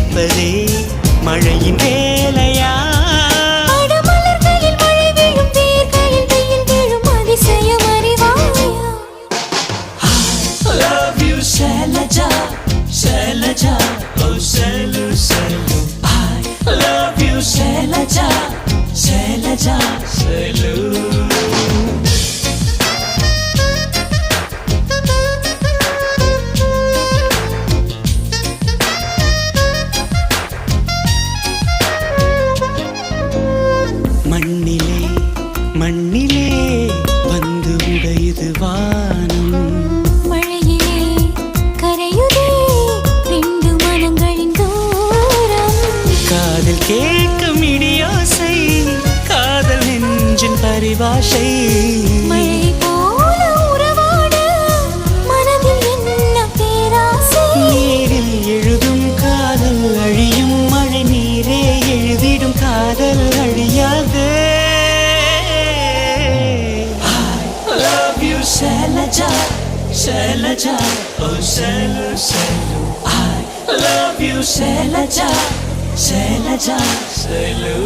ரசிப்பதே மழையின் வேலையா? மலர்களில் மழை விழும், வேர்களில் வெயில் விழும், அதிசயம் அறிவாயா? I love you Shailaja, Shailaja, oh Shailu, Shailu. I love you Shailaja, Shailaja, Shailu. மண்ணிலே மண்ணிலே வந்து உடையுது வானம், மழையிலே கரையுதே ரெண்டு மனங்களின் தூரம். காதில் கேட்கும் இடியோசை, காதல் நெஞ்சின் பரிபாஷை. மழை போல உறவாட மனதில் என்ன பேராசை. நீரில் எழுதும் காதல் அழியும், மழை நீரே எழுதிடும் காதல் அழியாது. I love you Shailaja, Shailaja, oh Shailu, Shailu. I love you Shailaja, Shailaja, Shailu.